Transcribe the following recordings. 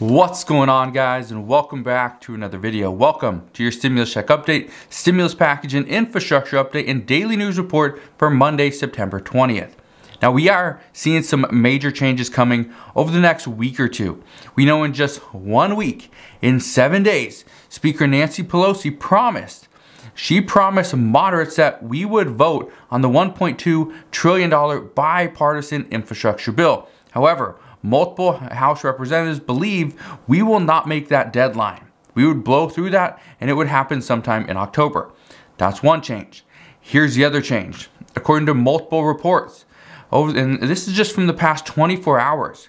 What's going on, guys, and welcome back to another video. Welcome to your stimulus check update, stimulus package and infrastructure update, and daily news report for Monday, September 20th. Now, we are seeing some major changes coming over the next week or two. We know in just 1 week, in 7 days, Speaker Nancy Pelosi promised moderates that we would vote on the $1.2 trillion bipartisan infrastructure bill. However, multiple House representatives believe we will not make that deadline. We would blow through that and it would happen sometime in October. That's one change. Here's the other change. According to multiple reports, and this is just from the past 24 hours,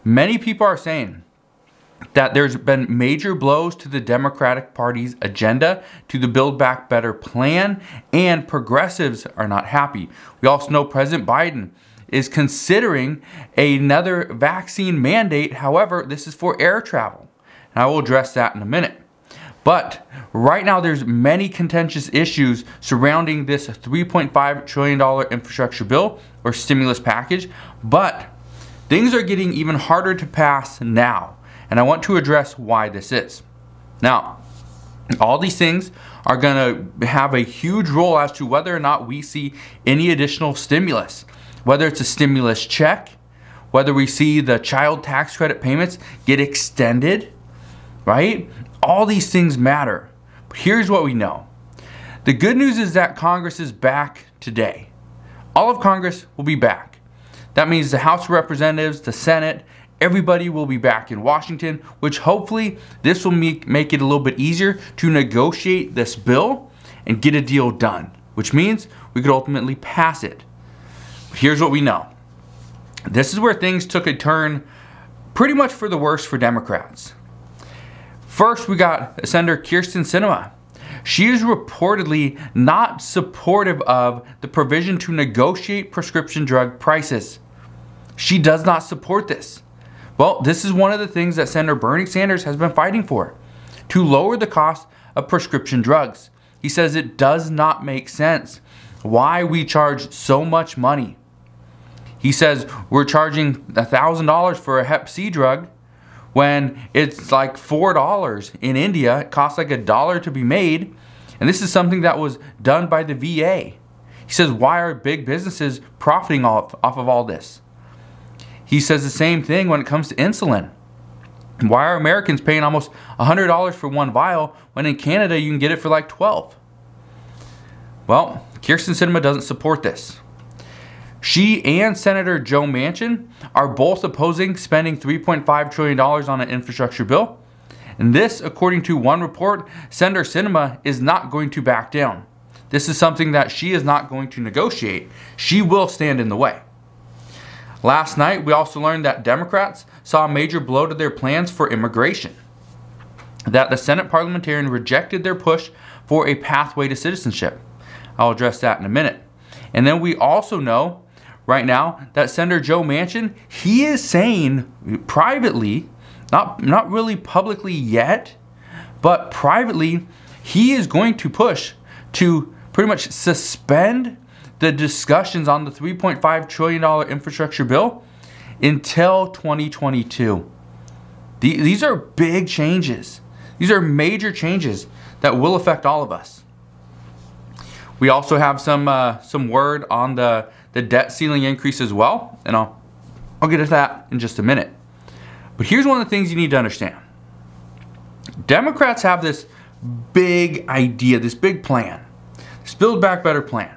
many people are saying that there's been major blows to the Democratic Party's agenda, to the Build Back Better plan, and progressives are not happy. We also know President Biden is considering another vaccine mandate. However, this is for air travel, and I will address that in a minute. But right now, there's many contentious issues surrounding this $3.5 trillion infrastructure bill or stimulus package, but things are getting even harder to pass now, and I want to address why this is. Now, all these things are going to have a huge role as to whether or not we see any additional stimulus. Whether it's a stimulus check, whether we see the child tax credit payments get extended, right? All these things matter. But here's what we know. The good news is that Congress is back today. All of Congress will be back. That means the House of Representatives, the Senate, everybody will be back in Washington, which hopefully this will make it a little bit easier to negotiate this bill and get a deal done, which means we could ultimately pass it. Here's what we know. This is where things took a turn pretty much for the worse for Democrats. First, we got Senator Kyrsten Sinema. She is reportedly not supportive of the provision to negotiate prescription drug prices. She does not support this. Well, this is one of the things that Senator Bernie Sanders has been fighting for, to lower the cost of prescription drugs. He says it does not make sense why we charge so much money. He says we're charging $1,000 for a Hep C drug when it's like $4 in India. It costs like $1 to be made. And this is something that was done by the VA. He says, why are big businesses profiting off of all this? He says the same thing when it comes to insulin. Why are Americans paying almost $100 for one vial when in Canada you can get it for like $12? Well, Kyrsten Sinema doesn't support this. She and Senator Joe Manchin are both opposing spending $3.5 trillion on an infrastructure bill. And this, according to one report, Senator Sinema is not going to back down. This is something that she is not going to negotiate. She will stand in the way. Last night, we also learned that Democrats saw a major blow to their plans for immigration. That the Senate parliamentarian rejected their push for a pathway to citizenship. I'll address that in a minute. And then we also know right now that Senator Joe Manchin, he is saying privately, not really publicly yet, but privately, he is going to push to pretty much suspend the discussions on the $3.5 trillion infrastructure bill until 2022. These are big changes. These are major changes that will affect all of us. We also have some word on the debt ceiling increase as well, and I'll get to that in just a minute. But here's one of the things you need to understand. Democrats have this big idea, this big plan, this Build Back Better plan,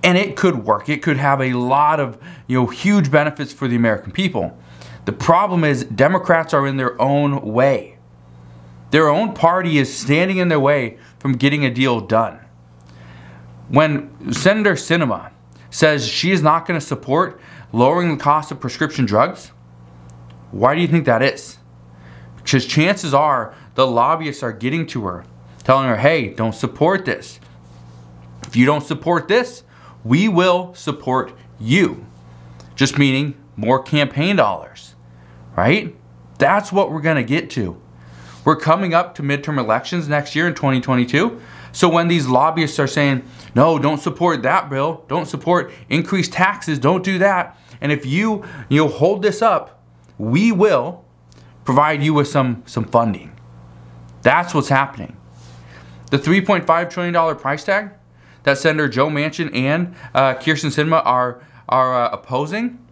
and it could work. It could have a lot of huge benefits for the American people. The problem is Democrats are in their own way. Their own party is standing in their way from getting a deal done. When Senator Sinema says she is not going to support lowering the cost of prescription drugs, why do you think that is? Because chances are the lobbyists are getting to her, telling her, hey, don't support this. If you don't support this, we will support you. Just meaning more campaign dollars, right? That's what we're going to get to. We're coming up to midterm elections next year in 2022. So when these lobbyists are saying, no, don't support that bill, don't support increased taxes, don't do that, and if you hold this up, we will provide you with some funding. That's what's happening. The $3.5 trillion price tag that Senator Joe Manchin and Kyrsten Sinema are opposing,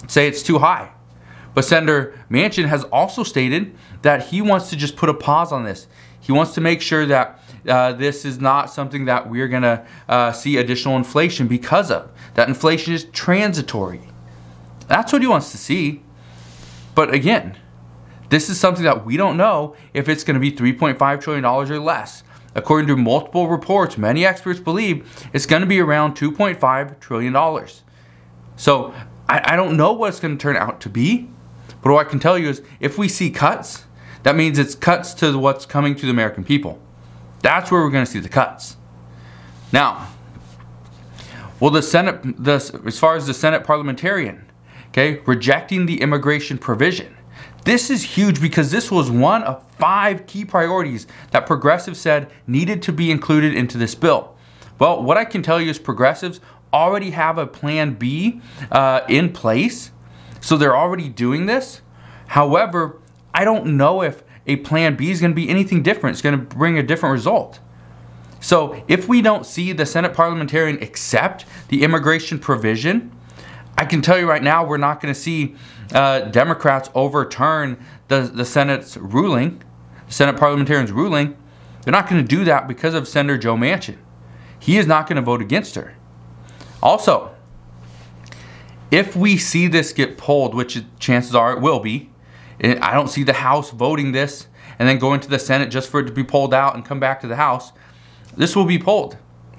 say it's too high. But Senator Manchin has also stated that he wants to just put a pause on this. He wants to make sure that this is not something that we're going to see additional inflation because of. That inflation is transitory. That's what he wants to see. But again, this is something that we don't know if it's going to be $3.5 trillion or less. According to multiple reports, many experts believe it's going to be around $2.5 trillion. So I don't know what it's going to turn out to be. But what I can tell you is if we see cuts, that means it's cuts to what's coming to the American people. That's where we're going to see the cuts. Now, well, the Senate, as far as the Senate parliamentarian, okay, rejecting the immigration provision. This is huge because this was one of 5 key priorities that progressives said needed to be included into this bill. Well, what I can tell you is progressives already have a plan B in place. So they're already doing this. However, I don't know if a plan B is going to be anything different. It's going to bring a different result. So if we don't see the Senate parliamentarian accept the immigration provision, I can tell you right now we're not going to see Democrats overturn the Senate's ruling, the Senate parliamentarian's ruling. They're not going to do that because of Senator Joe Manchin. He is not going to vote against her. Also, if we see this get pulled, which chances are it will be, I don't see the House voting this and then going to the Senate just for it to be pulled out and come back to the House. This will be pulled.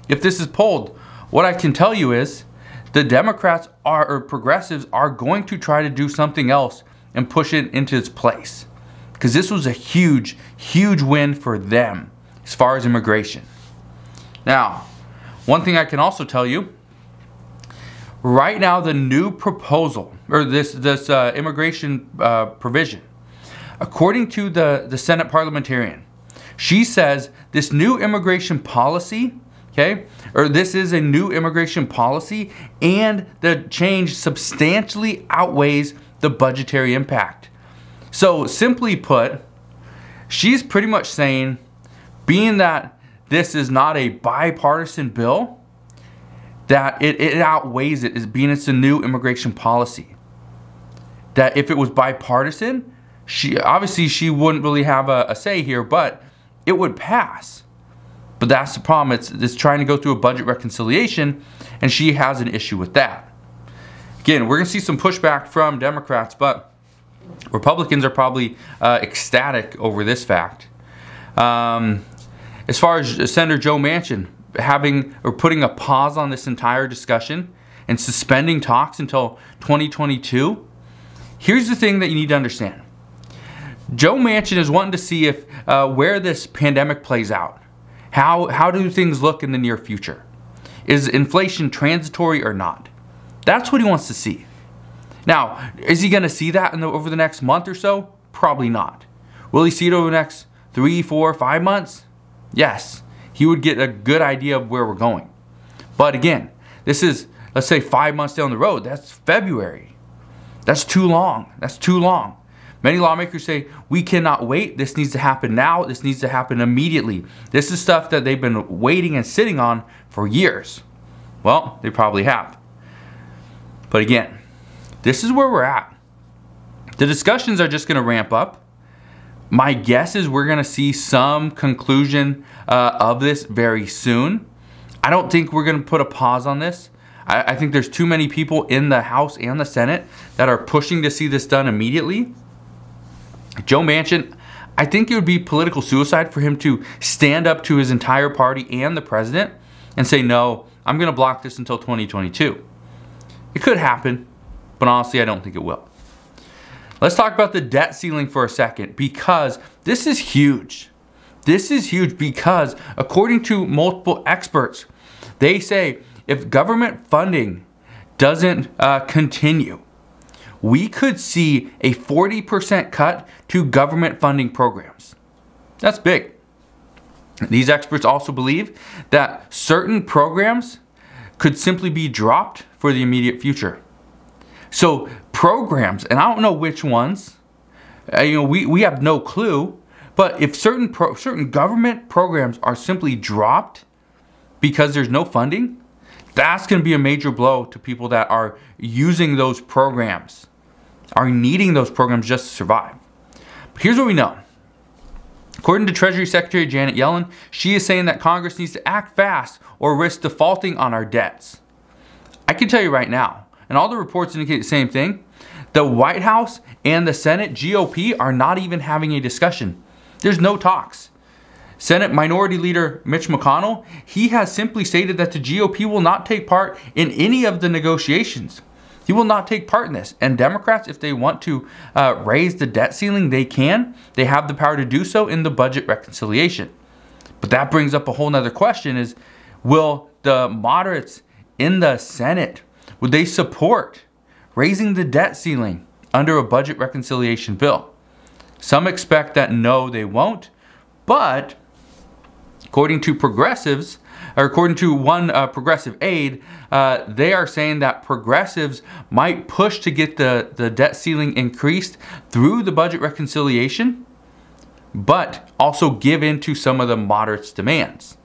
If this is pulled, what I can tell you is the Democrats or progressives are going to try to do something else and push it into its place. Because this was a huge, huge win for them as far as immigration. Now, one thing I can also tell you, right now, the new proposal, or this immigration provision, according to the Senate parliamentarian, she says this new immigration policy, okay, or this is a new immigration policy, and the change substantially outweighs the budgetary impact. So simply put, she's pretty much saying, being that this is not a bipartisan bill, that it outweighs it as being it's a new immigration policy. That if it was bipartisan, she wouldn't really have a say here, but it would pass. But that's the problem. It's trying to go through a budget reconciliation, and she has an issue with that. Again, we're going to see some pushback from Democrats, but Republicans are probably ecstatic over this fact. As far as Senator Joe Manchin putting a pause on this entire discussion and suspending talks until 2022, here's the thing that you need to understand. Joe Manchin is wanting to see if where this pandemic plays out. How do things look in the near future? Is inflation transitory or not? That's what he wants to see. Now, is he going to see that over the next month or so? Probably not. Will he see it over the next 3, 4, 5 months? Yes. He would get a good idea of where we're going. But again, this is, let's say, 5 months down the road. That's February. That's too long. That's too long. Many lawmakers say, we cannot wait. This needs to happen now. This needs to happen immediately. This is stuff that they've been waiting and sitting on for years. Well, they probably have. But again, this is where we're at. The discussions are just going to ramp up. My guess is we're going to see some conclusion of this very soon. I don't think we're going to put a pause on this. I think there's too many people in the House and the Senate that are pushing to see this done immediately. Joe Manchin, I think it would be political suicide for him to stand up to his entire party and the president and say, no, I'm going to block this until 2022. It could happen, but honestly, I don't think it will. Let's talk about the debt ceiling for a second, because this is huge. This is huge because according to multiple experts, they say if government funding doesn't continue, we could see a 40% cut to government funding programs. That's big. These experts also believe that certain programs could simply be dropped for the immediate future. So programs, and I don't know which ones, We have no clue. But if certain government programs are simply dropped because there's no funding, that's going to be a major blow to people that are using those programs, are needing those programs just to survive. But here's what we know. According to Treasury Secretary Janet Yellen, she is saying that Congress needs to act fast or risk defaulting on our debts. I can tell you right now, and all the reports indicate the same thing, the White House and the Senate GOP are not even having a discussion. There's no talks. Senate Minority Leader Mitch McConnell, he has simply stated that the GOP will not take part in any of the negotiations. He will not take part in this. And Democrats, if they want to raise the debt ceiling, they can. They have the power to do so in the budget reconciliation. But that brings up a whole nother question is, will the moderates in the Senate, would they support raising the debt ceiling under a budget reconciliation bill? Some expect that no, they won't. But according to progressives, or according to one progressive aide, they are saying that progressives might push to get the debt ceiling increased through the budget reconciliation, but also give in to some of the moderates' demands.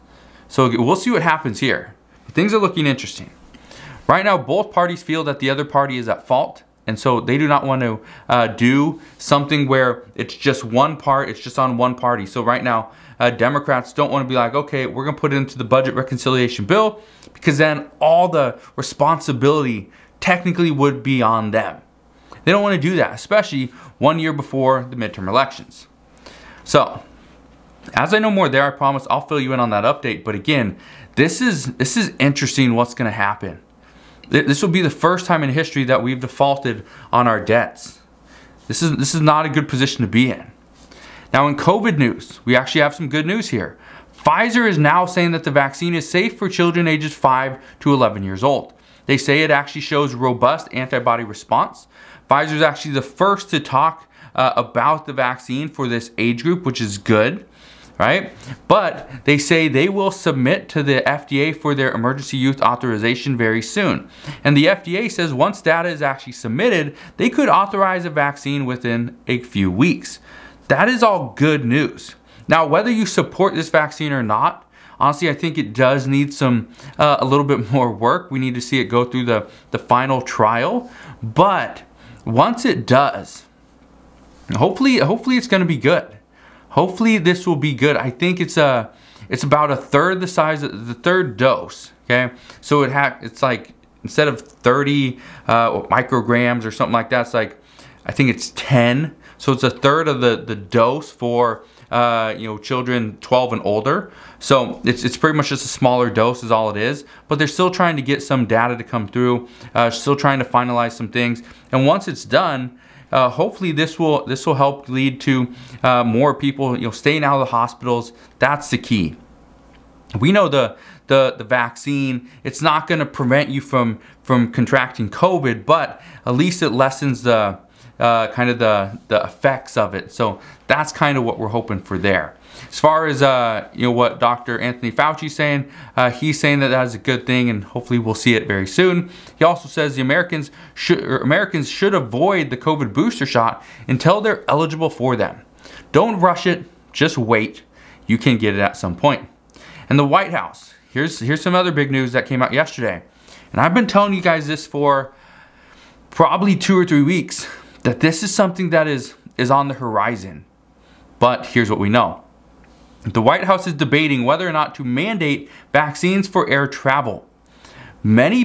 So we'll see what happens here. Things are looking interesting. Right now, both parties feel that the other party is at fault, and so they do not want to do something where it's just one part, it's just on one party. So right now, Democrats don't want to be like, okay, we're going to put it into the budget reconciliation bill, because then all the responsibility technically would be on them. They don't want to do that, especially 1 year before the midterm elections. So, as I know more there, I promise I'll fill you in on that update. But again, this is interesting what's going to happen. This will be the first time in history that we've defaulted on our debts. This is not a good position to be in. Now in COVID news, we actually have some good news here. Pfizer is now saying that the vaccine is safe for children ages 5 to 11 years old. They say it actually shows robust antibody response. Pfizer is actually the first to talk about the vaccine for this age group, which is good, right? But they say they will submit to the FDA for their emergency use authorization very soon. And the FDA says once data is actually submitted, they could authorize a vaccine within a few weeks. That is all good news. Now, whether you support this vaccine or not, honestly, I think it does need a little bit more work. We need to see it go through the final trial. But once it does, hopefully it's going to be good. Hopefully this will be good. I think it's about a third the size of the third dose. Okay, so it's like instead of 30 micrograms or something like that, it's like I think it's 10. So it's a third of the dose for children 12 and older. So it's pretty much just a smaller dose is all it is. But they're still trying to get some data to come through. Still trying to finalize some things. And once it's done, hopefully this will help lead to more people staying out of the hospitals. That's the key. We know the vaccine, it's not going to prevent you from contracting COVID, but at least it lessens the kind of the effects of it. So that's kind of what we're hoping for there. As far as what Dr. Anthony Fauci is saying, he's saying that is a good thing, and hopefully we'll see it very soon. He also says the Americans should avoid the COVID booster shot until they're eligible for them. Don't rush it, just wait. You can get it at some point. And the White House, here's some other big news that came out yesterday. And I've been telling you guys this for probably 2 or 3 weeks, that this is something that is on the horizon. But here's what we know. The White House is debating whether or not to mandate vaccines for air travel. Many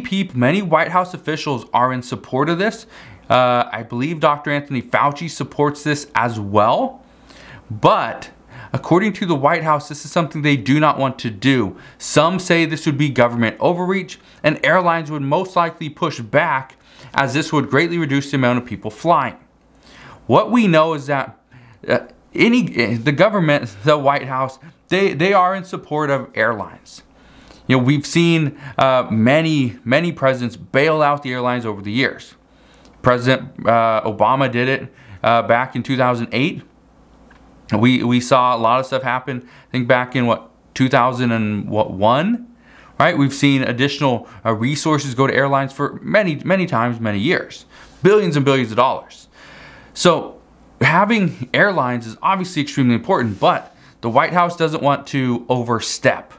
White House officials are in support of this. I believe Dr. Anthony Fauci supports this as well. But according to the White House, this is something they do not want to do. Some say this would be government overreach, and airlines would most likely push back, as this would greatly reduce the amount of people flying. What we know is that the government, the White House, they are in support of airlines. We've seen many presidents bail out the airlines over the years. President Obama did it back in 2008. We saw a lot of stuff happen, I think back in 2001. Right? We've seen additional resources go to airlines for many times, many years. Billions and billions of dollars. So having airlines is obviously extremely important, but the White House doesn't want to overstep.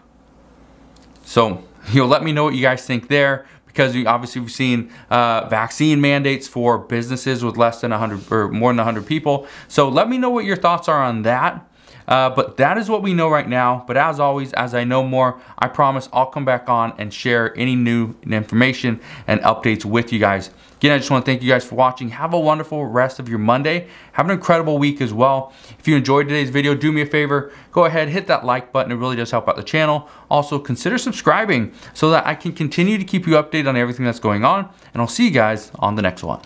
So let me know what you guys think there, because obviously we've seen vaccine mandates for businesses with less than 100 or more than 100 people. So let me know what your thoughts are on that. But that is what we know right now. But as always, as I know more, I promise I'll come back on and share any new information and updates with you guys. Again, I just want to thank you guys for watching. Have a wonderful rest of your Monday. Have an incredible week as well. If you enjoyed today's video, do me a favor. Go ahead, hit that like button. It really does help out the channel. Also, consider subscribing so that I can continue to keep you updated on everything that's going on. And I'll see you guys on the next one.